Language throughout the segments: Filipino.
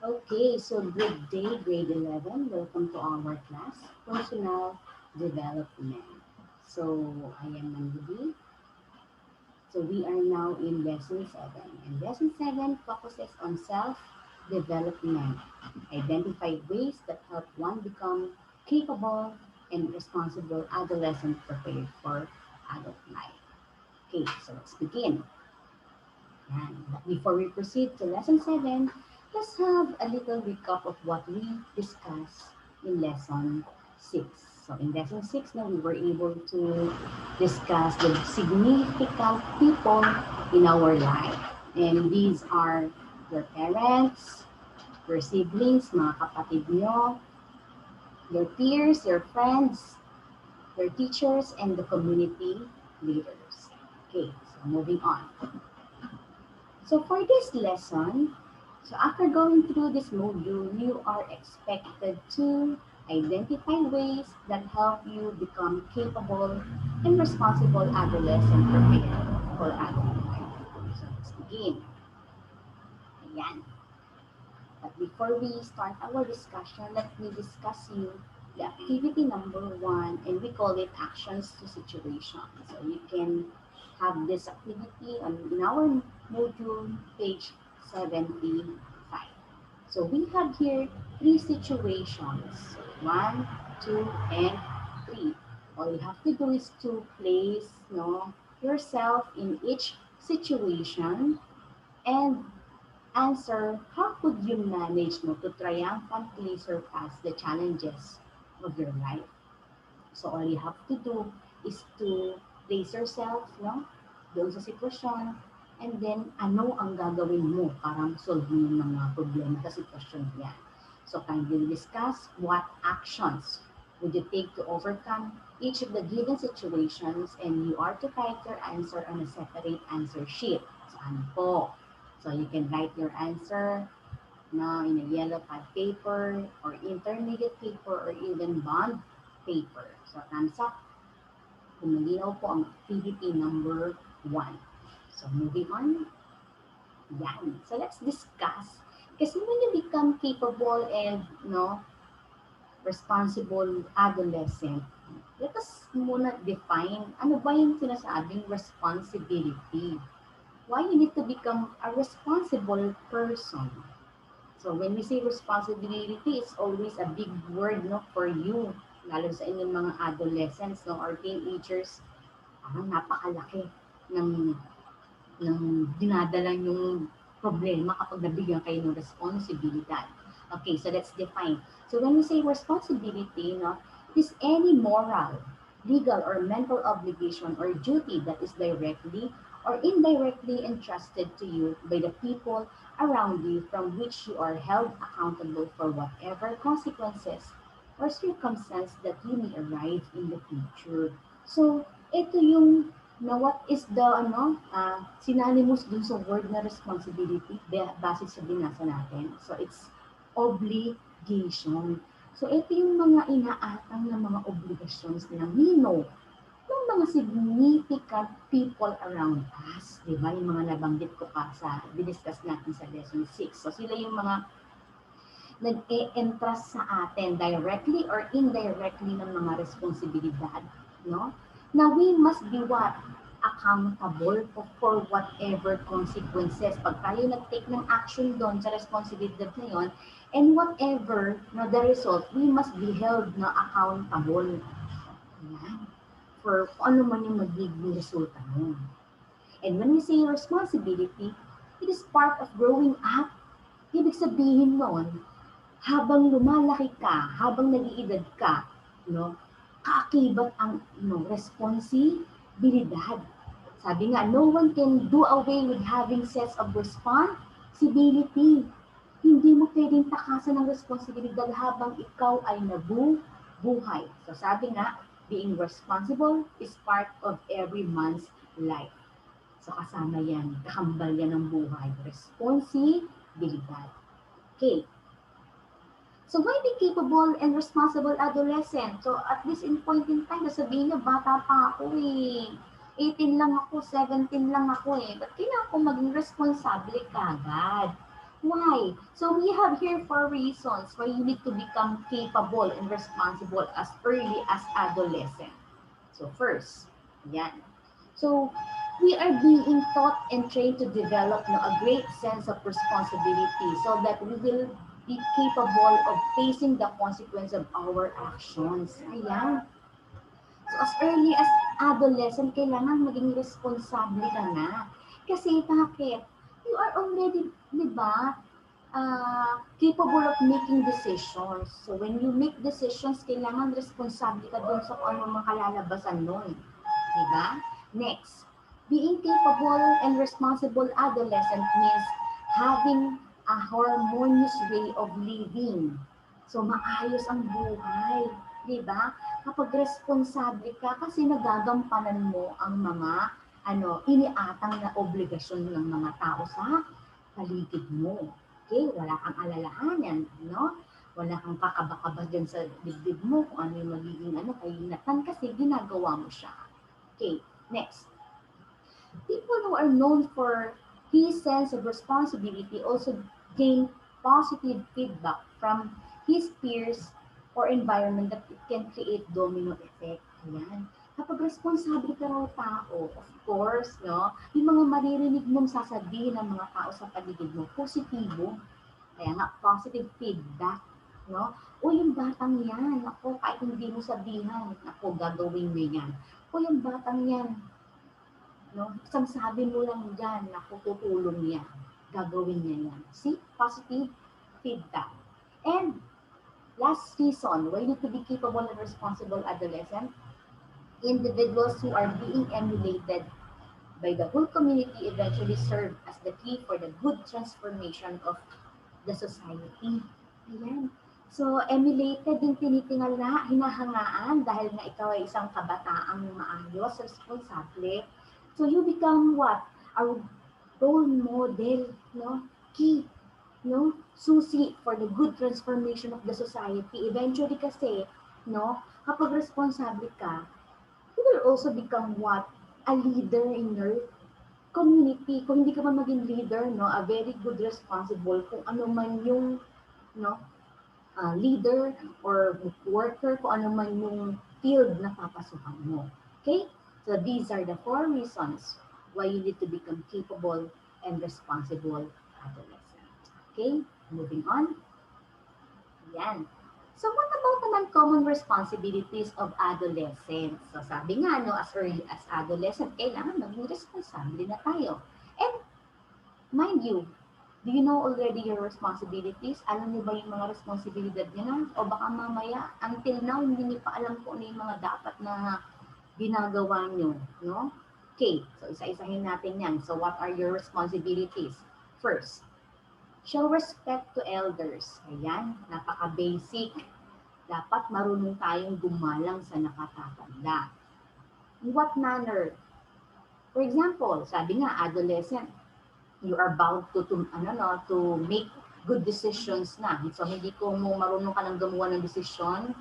Okay, so good day, grade 11. Welcome to our class, Personal Development. So, I am Mandy. So, we are now in lesson 7. And lesson 7 focuses on self-development. Identify ways that help one become capable and responsible adolescent prepared for adult life. Okay, so let's begin. But before we proceed to lesson 7, let's have a little recap of what we discussed in lesson 6. So in lesson 6, now we were able to discuss the significant people in our life. And these are your parents, your siblings, mga kapatid nyo, your peers, your friends, your teachers, and the community leaders. Okay, so moving on. So for this lesson, so after going through this module, you are expected to identify ways that help you become capable and responsible adolescent prepared for adult life. So let's begin. Ayan. But before we start our discussion, let me discuss you the activity number 1, and we call it actions to situation. So you can have this activity in our module page 75. So we have here 3 situations, 1, 2, and 3. All you have to do is to place yourself in each situation and answer, how could you manage to triumphantly surpass the challenges of your life? So all you have to do is to place yourself doon sa sitwasyon, and then ano ang gagawin mo para solve mo yung mga problema sa sitwasyon yan. So kindly discuss what actions would you take to overcome each of the given situations, and you are to write your answer on a separate answer sheet. So ano po? So you can write your answer in a yellow pad paper or intermediate paper or even bond paper. So thumbs up kung malinaw po ang activity number 1. So moving on, yan. So let's discuss. Kasi when you become capable and responsible adolescent, let us muna define ano ba yung sinasabing responsibility. Why you need to become a responsible person. So when we say responsibility, it's always a big word for you, lalo sa inyong mga adolescents or teenagers. Parang napakalaki ng, ng dinadala yung problema kapag nabigyan kayo ng responsibilidad. Okay, so let's define. So when we say responsibility, it is any moral, legal, or mental obligation or duty that is directly or indirectly entrusted to you by the people around you, from which you are held accountable for whatever consequences or circumstance that you may arise in the future. So, ito yung what is the synonymous dun sa word na responsibility base sa binasa natin. So, it's obligation. So, ito yung mga inaatang na mga obligations ng nino ng mga significant people around us. Di ba? Yung mga nabanggit ko pa sa diniscuss natin sa lesson 6. So, sila yung mga nag-e-entrust sa atin directly or indirectly ng mga responsibilidad. No? Now, we must be what? Accountable for whatever consequences. Pag tayo nag-take ng action doon sa responsibilidad na yun, and whatever the result, we must be held accountable. Yan. For kung ano man yung magiging resulta mo. And when we say responsibility, it is part of growing up. Ibig sabihin noon, habang lumalaki ka, habang nag-iedad ka, kaakibat ang responsibilidad. Sabi nga, no one can do away with having sense of responsibility. Hindi mo pwedeng takasan ng responsibilidad habang ikaw ay nabubuhay. So sabi nga, being responsible is part of every man's life. So kasama yan, kahambal yan ng buhay. Responsibilidad. Okay. So why be capable and responsible adolescent? So at this point in time, nasabihin niyo, bata pa ako eh. 18 lang ako, 17 lang ako eh. Ba't kailangan ko maging responsable kagad? Why? So we have here four reasons why you need to become capable and responsible as early as adolescent. So first, yan. So we are being taught and trained to develop no, a great sense of responsibility so that we will be capable of facing the consequence of our actions. Ayan. So as early as adolescent, kailangan maging responsable ka na. Kasi bakit? You are already, di ba, capable of making decisions. So when you make decisions, kailangan responsable ka dun sa kung ano mga kalalabasan nun. Di ba? Next, being capable and responsible adolescent means having a harmonious way of living. So maayos ang buhay. Di ba? Kapag responsable ka kasi nagagampanan mo ang mga iniatang na obligasyon ng mga tao sa paligid mo. Okay? Wala kang alalahanan, no? Wala kang kakaba-kaba dyan sa dibdib mo kung ano yung magiging kainatan kasi ginagawa mo siya. Okay, next. People who are known for his sense of responsibility also gain positive feedback from his peers or environment that it can create domino effect. Ayan. Kapag responsable ka raw tao, of course, no, yung mga maririnig mong sasabihin ng mga tao sa paligid mo, positibo. Kaya nga, positive feedback. No? O yung batang yan, ako, kahit hindi mo sabihan, ako, gagawin mo yan. O yung batang yan, no? Isang sabi mo lang dyan, naku, tutulong niya. Gagawin niya yan. See? Positive feedback. And last reason why you need to be capable and responsible adolescent, individuals who are being emulated by the whole community eventually serve as the key for the good transformation of the society. Ayan. So, emulated yung tinitingal na hinahangaan dahil nga ikaw ay isang kabataang maayos, responsable. So, you become what? A role model, no? Key, no? Susi for the good transformation of the society. Eventually kasi, no? Kapag responsable ka, you will also become what? A leader in your community. Kung hindi ka man maging leader, no? A very good responsible kung ano man yung, no? Leader or worker, kung ano man yung field na papasukan mo. Okay? So these are the four reasons why you need to become capable and responsible adolescent. Okay? Moving on. Yan. So what about naman common responsibilities of adolescents? So sabi nga, no, as early as adolescent, kailangan maging responsable na tayo. And mind you, do you know already your responsibilities? Alam niyo ba yung mga responsibilidad niyo na? O baka mamaya, until now, hindi niyo pa alam kung ano yung mga dapat na ginagawa niyo, no? Okay, so isa-isahin natin yan. So what are your responsibilities? First, show respect to elders. Ayan, napaka-basic. Dapat marunong tayong gumalang sa nakatatanda. In what manner? For example, sabi nga, adolescent, you are bound to make good decisions na. So hindi ko mo marunong ka nang gumawa ng desisyon,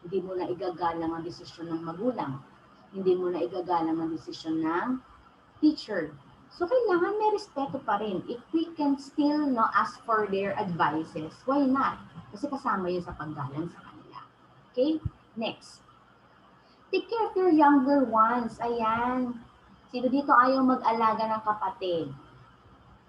hindi mo na igagalang ang desisyon ng magulang. Hindi mo na igagalang ang desisyon ng teacher. So kailangan may respeto pa rin. If we can still ask for their advices, why not? Kasi kasama yun sa paggalang sa kanila. Okay? Next. Take care of your younger ones. Ayan. Sino dito ayaw mag-alaga ng kapatid?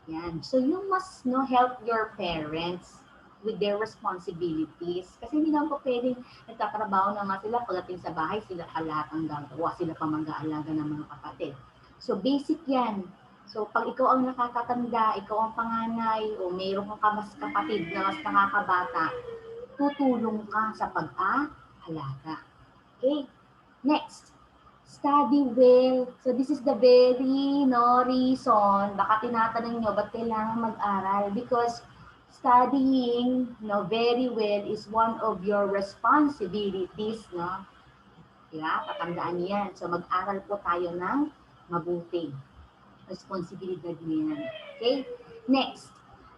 Yan. So you must help your parents with their responsibilities. Kasi hindi naman po pwedeng nagtatrabaho na nga sila, pagdating sa bahay, sila pa lahat ang gagawa, sila pa mag-aalaga ng mga kapatid. So basic yan. So pag ikaw ang nakakatanda, ikaw ang panganay, o mayroon kang mas kapatid na mas nakakabata, tutulong ka sa pag-aalaga. Okay? Next. Study well. So this is the very reason baka tinatanong nyo ba't kailangan mag-aral, because studying very well is one of your responsibilities, no? Diba? Patandaan niyo yan. So mag-aral po tayo ng mabuti. Responsibilidad niyo yan. Okay? Next.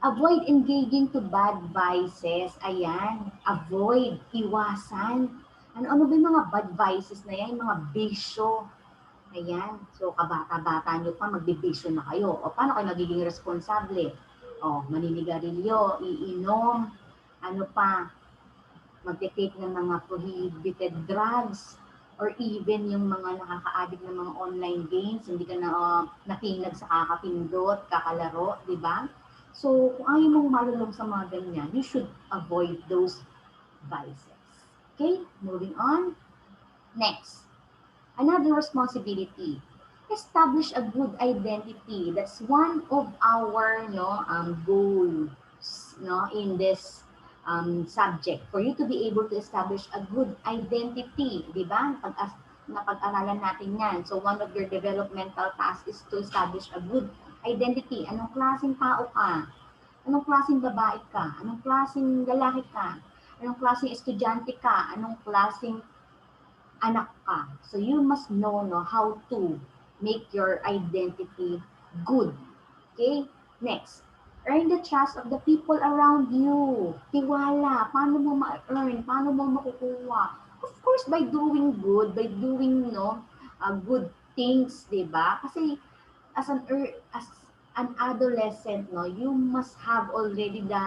Avoid engaging to bad vices. Ayan. Avoid. Iwasan. Ano ba yung mga bad vices na yan? Yung mga bisyo. Ayan. So, kabata-bata nyo pa, magbibisyo na kayo. O paano kayo magiging responsable? Maninigarilyo, iinom, ano pa, magte-take ng mga prohibited drugs, or even yung mga nakaka-addict ng mga online games, hindi ka na nakinag sa kakapindot, kakalaro, di ba? So, kung ayaw mong malulong sa mga ganyan, you should avoid those vices. Okay, moving on. Next, another responsibility. Establish a good identity. That's one of our goals in this subject. For you to be able to establish a good identity, di ba? Napag-aralan natin yan. So one of your developmental tasks is to establish a good identity. Anong klaseng tao ka? Anong klaseng babae ka? Anong klaseng lalaki ka? Anong klaseng estudyante ka? Anong klaseng anak ka. So you must know no, how to make your identity good. Okay? Next, earn the trust of the people around you. Tiwala. Paano mo ma-earn? Paano mo makukuha? Of course, by doing good, by doing good things, di ba? Kasi as an adolescent, no, you must have already the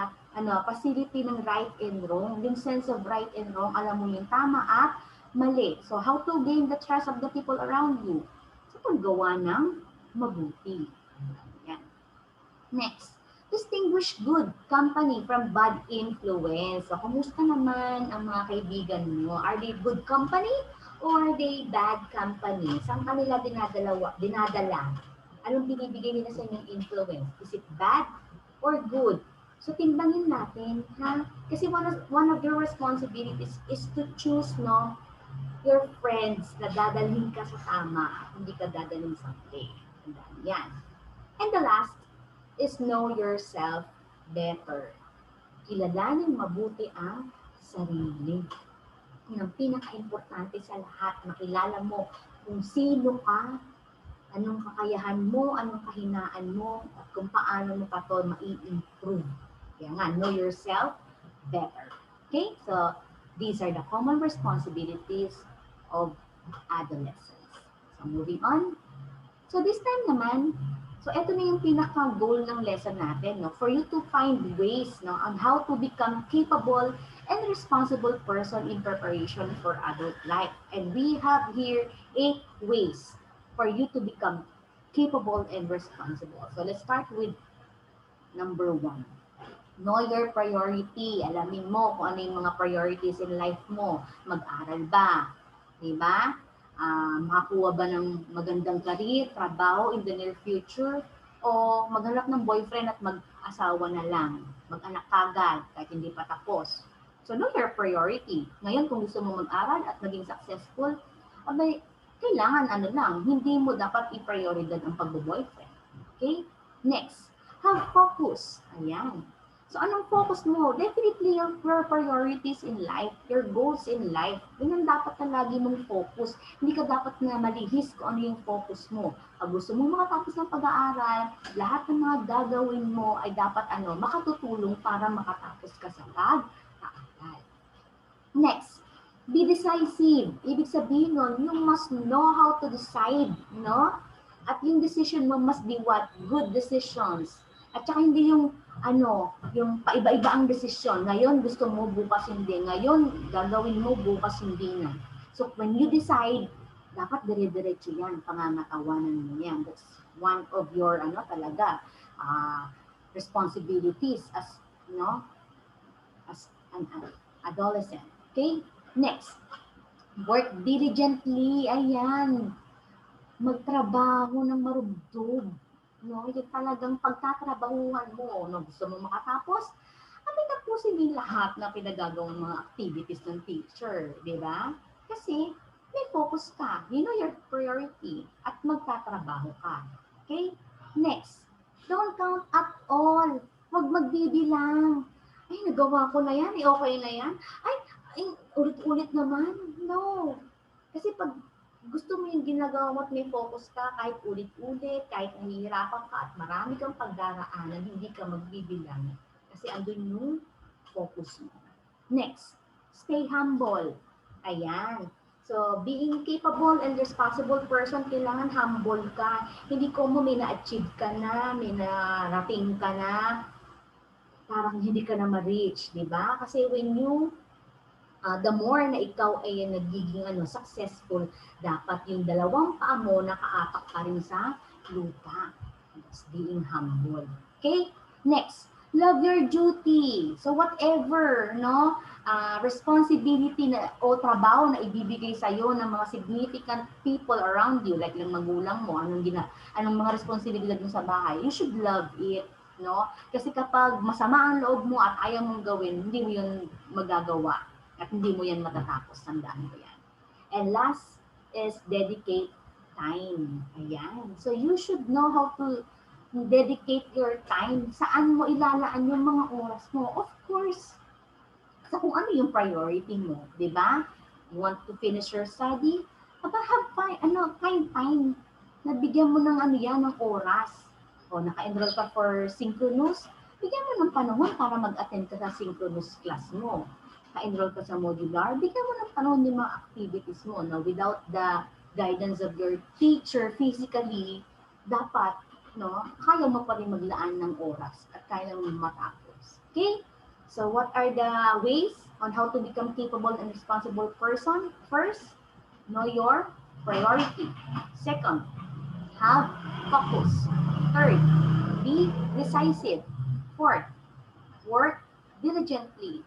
facility ng right and wrong, yung sense of right and wrong, alam mo yung tama at mali. So how to gain the trust of the people around you? Sa paggawa ng mabuti. Yan. Next, distinguish good company from bad influence. So, kumusta naman ang mga kaibigan mo? Are they good company or are they bad company? Saan kanila dinadala? Anong binibigay nila sa inyong influence? Is it bad or good? So, timbangin natin, ha? Kasi one of your responsibilities is to choose, your friends na dadalhin ka sa tama, hindi ka dadalhin sa mali. Yan. And the last is know yourself better. Kilalanin mabuti ang sarili. Yan ang pinaka-importante sa lahat. Makilala mo kung sino ka, anong kakayahan mo, anong kahinaan mo, at kung paano mo pa ito mai-improve. Kaya nga, know yourself better. Okay? So, these are the common responsibilities of adolescents. So, moving on. So, this time naman, so ito na yung pinaka-goal ng lesson natin, no? For you to find ways, no, on how to become capable and responsible person in preparation for adult life. And we have here 8 ways for you to become capable and responsible. So, let's start with number 1. Know your priority. Alamin mo kung ano yung mga priorities in life mo. Mag-aral ba? Diba? Makakuha ba ng magandang career, trabaho in the near future? O maghanap ng boyfriend at mag-asawa na lang? Mag-anak kagad kahit hindi pa tapos? So, know your priority. Ngayon, kung gusto mo mag-aral at maging successful, abay, kailangan hindi mo dapat i-prioridad ang pag-boyfriend. Okay? Next, have focus. Ayan. So, anong focus mo? Definitely your priorities in life, your goals in life. Yun ang dapat na lagi mong focus. Hindi ka dapat na malihis kung ano yung focus mo. Pag gusto mo makatapos ng pag-aaral, lahat ng mga gagawin mo ay dapat makatutulong para makatapos ka sa pag-aaral. Next, be decisive. Ibig sabihin nun, you must know how to decide, no? At yung decision mo must be what? Good decisions. At saka hindi yung yung paiba-iba ang desisyon. Ngayon gusto mo, bukas hindi. Ngayon gagawin mo, bukas hindi na. So when you decide, dapat dire-diretso yan. Pangangatawanan mo yan. That's one of your responsibilities as an adolescent. Okay? Next, work diligently. Ayan. Magtrabaho ng marubdob. No, yung talagang pagtatrabahuhan mo, gusto mo makatapos, tapusin din lahat na pinagagawang mga activities ng teacher, di ba? Kasi may focus ka, you know your priority, at magtatrabaho ka. Okay? Next, don't count at all. Huwag magbibilang. Ay, nagawa ko na yan, okay na yan. Ay, ulit-ulit naman. No. Kasi pag gusto mo yung ginagawa mo at may focus ka, kahit ulit-ulit, kahit nahihirapan ka at marami kang pagdaraanan, hindi ka magbibilang. Kasi andun yung focus mo. Next, stay humble. Ayan. So, being capable and responsible person, kailangan humble ka. Hindi ko mo may na-achieve ka na, may narating ka na, parang hindi ka na ma-reach, di ba? Kasi when you the more na ikaw ay nagiging successful, dapat yung dalawang paa mo nakaapak pa rin sa lupa. That's being humble. Okay? Next, love your duty. So whatever, no, responsibility na o trabaho na ibibigay sa iyo ng mga significant people around you, like ng magulang mo, anong mga responsibilidad mo sa bahay, you should love it, no? Kasi kapag masama ang loob mo at ayaw mong gawin, hindi mo 'yun magagawa at hindi mo 'yan matatapos. Tandaan mo 'yan. And last is dedicate time. Ayan. So you should know how to dedicate your time. Saan mo ilalaan yung mga oras mo? Of course, sa kung ano yung priority mo, 'di ba? You want to finish your study? Aba, find time na bigyan mo ng yan, ng oras. O, naka-enroll ka for synchronous, bigyan mo ng panahon para mag-attend ka sa synchronous class mo. Naka-enroll ka sa modular, bigyan mo ng panahon yung mga activities mo. Now, without the guidance of your teacher physically, dapat, no, kaya mo pa rin maglaan ng oras at kaya mo matapos. Okay? So what are the ways on how to become capable and responsible person? First, know your priority. Second, have focus. Third, be decisive. Fourth, work diligently.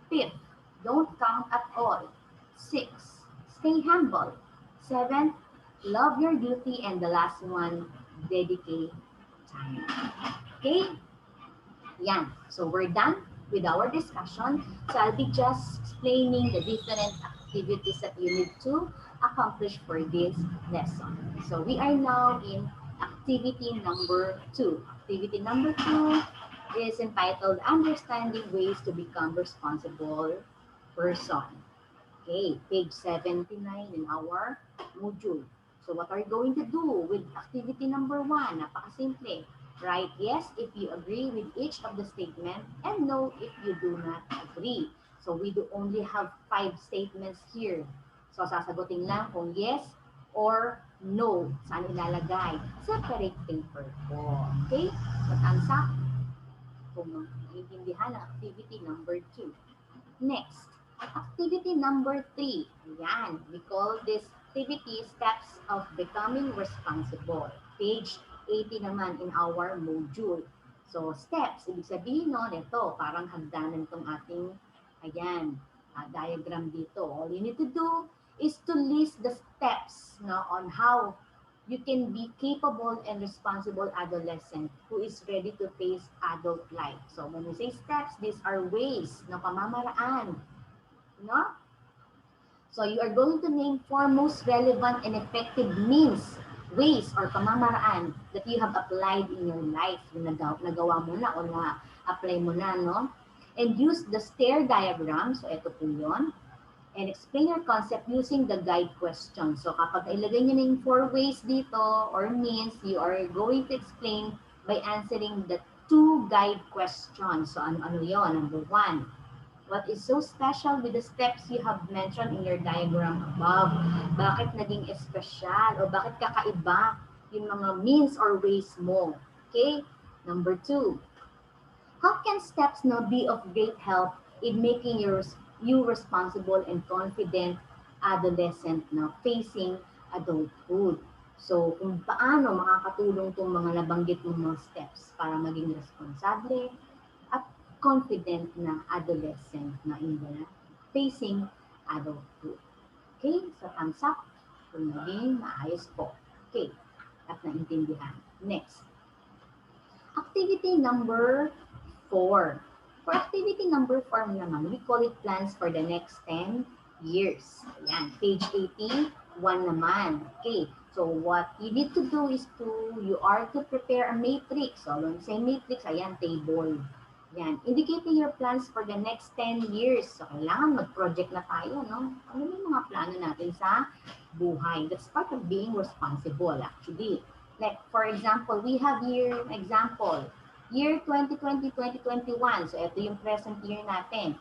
Fifth, don't count at all. Six, stay humble. Seventh, love your duty. And the last one, dedicate time. Okay? Yan. So we're done with our discussion. So I'll be just explaining the different activities that you need to accomplish for this lesson. So we are now in activity number 2. Activity number 2 is entitled Understanding Ways to Become Responsible Person. Okay, page 79 in our module. So what are you going to do with activity number 1? Napakasimple. Write yes if you agree with each of the statement and no if you do not agree. So we do only have 5 statements here. So sasagutin lang kung yes or no. Saan ilalagay? Separate paper po. Okay? So thumbs up kung naiintindihan ang activity number 2. Next, activity number 3. Ayan, we call this activity steps of becoming responsible. Page 80 naman in our module. So, steps, ibig sabihin no, ito, parang hagdanan itong ating, ayan, diagram dito. All you need to do is to list the steps no, on how you can be capable and responsible adolescent who is ready to face adult life. So, when we say steps, these are ways, no, pamamaraan, no? So, you are going to name 4 most relevant and effective means, ways, or pamamaraan that you have applied in your life. Yung nagawa mo na o na-apply mo na, no? And use the stair diagram. So, ito po yun. And explain your concept using the guide question. So, kapag ilagay nyo na yung 4 ways dito or means, you are going to explain by answering the 2 guide questions. So, ano yun? Number 1. What is so special with the steps you have mentioned in your diagram above? Bakit naging espesyal? O bakit kakaiba yung mga means or ways mo? Okay? Number 2. How can steps now be of great help in making you responsible and confident adolescent na facing adulthood? So, kung paano makakatulong itong mga nabanggit mong mga steps para maging responsable at confident na adolescent na in the facing adulthood. Okay? So, thumbs up kung naging maayos po. Okay. At naintindihan. Next. Activity number 4. For activity number 4 naman, we call it plans for the next 10 years. Ayan, page 81 naman. Okay, so what you need to do is you are to prepare a matrix. So, when say matrix, ayan, table. Ayan, indicating your plans for the next 10 years. So, kailangan mag-project na tayo, no? Ano yung mga plano natin sa buhay? That's part of being responsible, actually. Like, for example, we have here an example. Year 2020-2021. So, ito yung present year natin.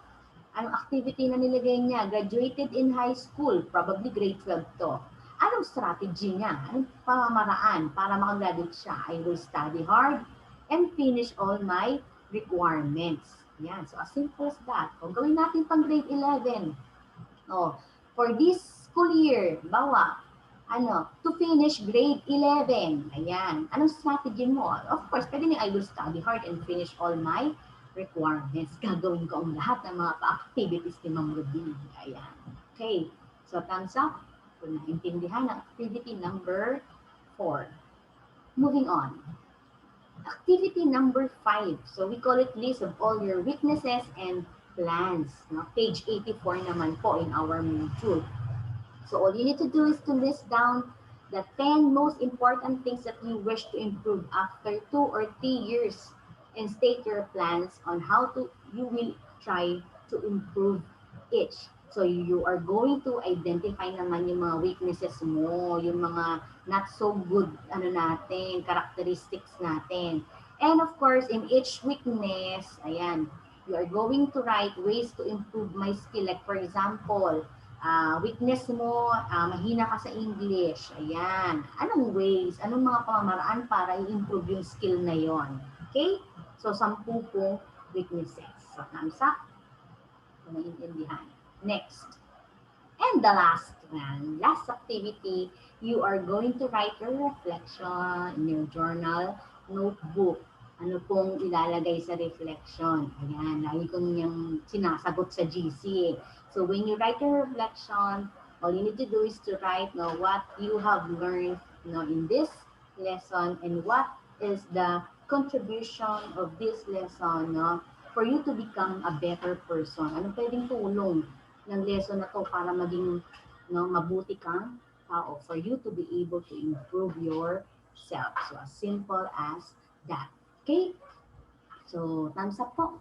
Anong activity na nilagay niya? Graduated in high school. Probably grade 12 to. Anong strategy niya? Anong pamamaraan para makagraduate siya? I will study hard and finish all my requirements. Yan. So, as simple as that. O, gawin natin pang grade 11. O, for this school year, bawa, to finish grade 11. Ayan. Anong strategy mo? Of course, pwede I will study hard and finish all my requirements. Gagawin ko ang lahat ng mga activities ni Ma'am Ruby. Ayan. Okay. So, thumbs up. Kung naintindihan ang activity number 4. Moving on. Activity number 5. So, we call it list of all your weaknesses and plans. No? Page 84 naman po in our module. So all you need to do is to list down the 10 most important things that you wish to improve after 2 or 3 years and state your plans on how you will try to improve each. So you are going to identify naman yung mga weaknesses mo, yung mga not so good characteristics natin. And of course, in each weakness, ayan, you are going to write ways to improve my skill. Like for example, weakness mo, mahina ka sa English. Ayan. Anong ways, anong mga pamamaraan para i-improve yung skill na yon? Okay? So, 10 pong weaknesses. So, thumbs up. Kung naiintindihan. Next. And the last one, last activity, you are going to write your reflection in your journal notebook. Ano pong ilalagay sa reflection? Ayan, lagi ko niyang sinasagot sa GC. So when you write your reflection, all you need to do is to write what you have learned in this lesson and what is the contribution of this lesson for you to become a better person. Ano pwedeng tulong ng lesson na to para maging mabuti kang tao, for you to be able to improve yourself. So as simple as that. Okay? So, thumbs up po.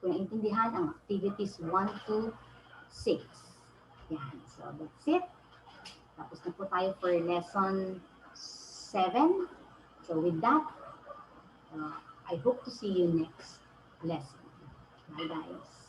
Kung naintindihan ang activities 1 to 6. Yan. So, that's it. Tapos na po tayo for lesson 7. So, with that, I hope to see you next lesson. Bye, guys.